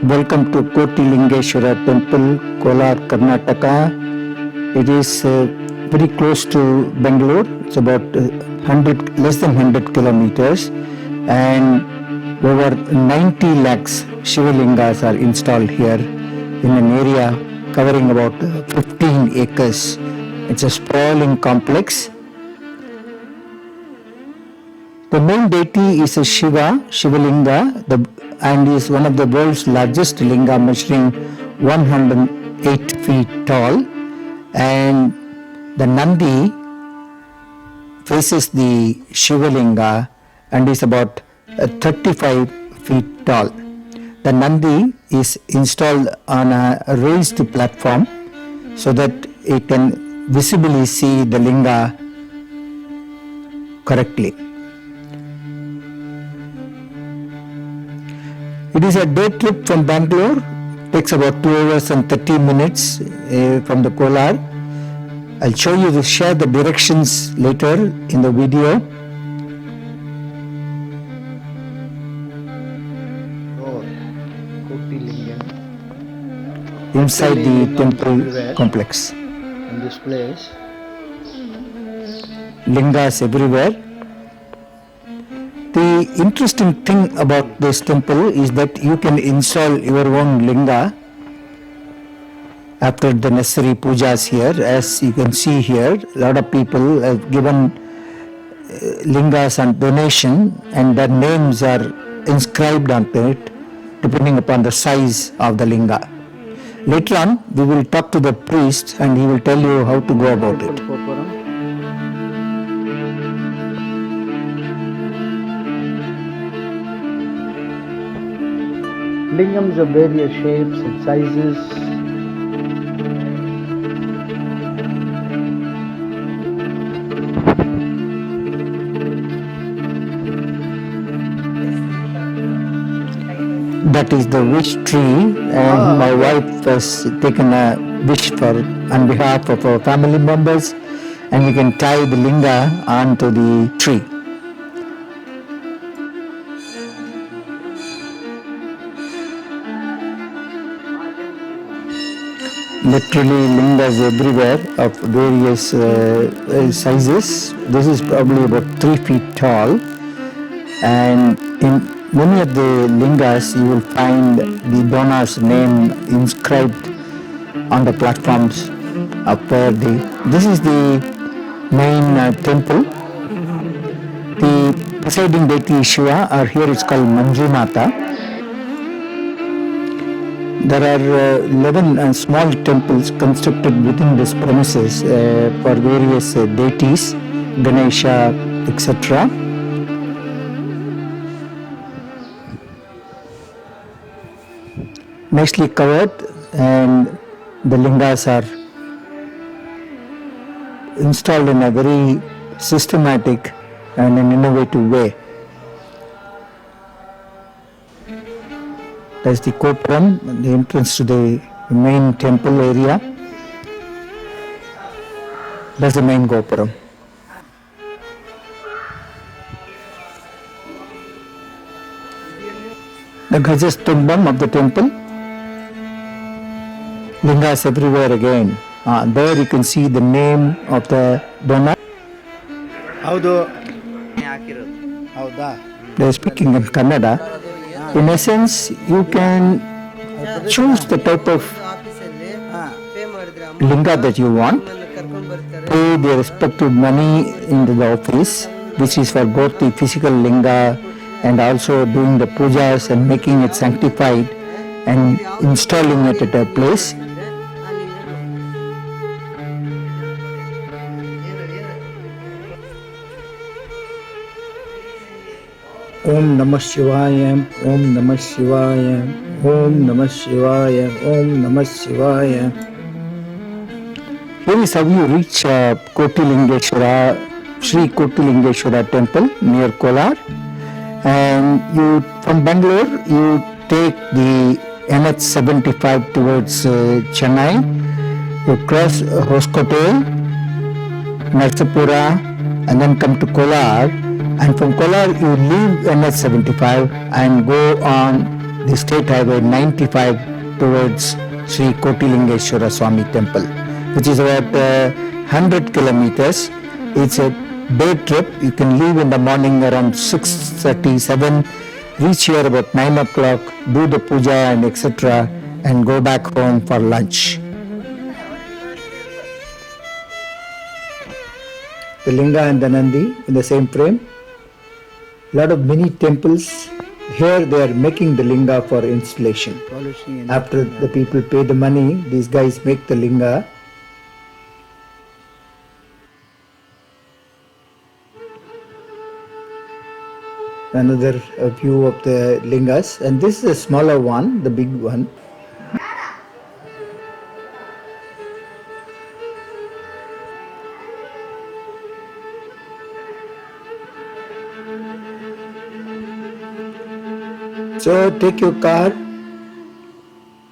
Welcome to Kotilingeshwara Temple, Kolar, Karnataka. It is very close to Bangalore. It's about less than 100 kilometers, and over 90 lakhs Shivalingas are installed here in an area covering about 15 acres. It's a sprawling complex. The main deity is a Shivalinga, and is one of the world's largest linga, measuring 108 feet tall. And the Nandi faces the Shivalinga and is about 35 feet tall. The Nandi is installed on a raised platform so that it can visibly see the linga correctly. It is a day trip from Bangalore. Takes about 2 hours and 30 minutes from the Kolar. I'll share the directions later in the video. Inside the temple complex. In this place, lingas everywhere. The interesting thing about this temple is that you can install your own linga after the necessary pujas here. As you can see here, a lot of people have given lingas on donation, and their names are inscribed onto it depending upon the size of the linga. Later on, we will talk to the priest and he will tell you how to go about it. lingams of various shapes and sizes. That is the wish tree, and my wife has taken a wish on behalf of our family members, and we can tie the linga onto the tree. Literally lingas everywhere of various sizes. This is probably about 3 feet tall, and in many of the lingas you will find the donor's name inscribed on the platforms up where this is the main temple. The presiding deity Shiva, or here it's called Manjunatha. There are 11 small temples constructed within this premises for various deities, Ganesha, etc. Nicely covered, and the lingas are installed in a very systematic and an innovative way. That's the Kopuram, the entrance to the main temple area. That's the main Kopuram. The Gajastumbam of the temple. Lingas everywhere again. There you can see the name of the donor. They are speaking in Kannada. In essence, you can choose the type of linga that you want, pay the respective money into the office, which is for both the physical linga and also doing the pujas and making it sanctified and installing it at a place. Om Namah Shivaya, Om Namah Shivaya, Om Namah Shivaya, Om Namah Shivaya. Here is how you reach Kotilingeshwara, Sri Kotilingeshwara Temple near Kolar. And from Bangalore, you take the NH75 towards Chennai. You cross Hoskote, Narsapura, and then come to Kolar. And from Kolar, you leave NH75 and go on the state highway 95 towards Sri Kotilingeshwara Temple, which is about 100 kilometers. It's a day trip. You can leave in the morning around 6:37, reach here about 9 o'clock, do the puja and etc. and go back home for lunch. The Linga and the Nandi in the same frame. Lot of mini temples. Here they are making the Linga for installation. After the people pay the money, these guys make the Linga. Another view of the lingas, and this is a smaller one, the big one. So take your car,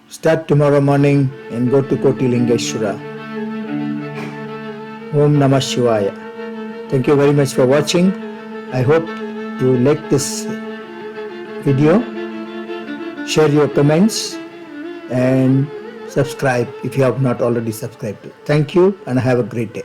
start tomorrow morning and go to Kotilingeshwara. Om Namah Shivaya. Thank you very much for watching. I hope you like this video. Share your comments and subscribe if you have not already subscribed. Thank you and have a great day.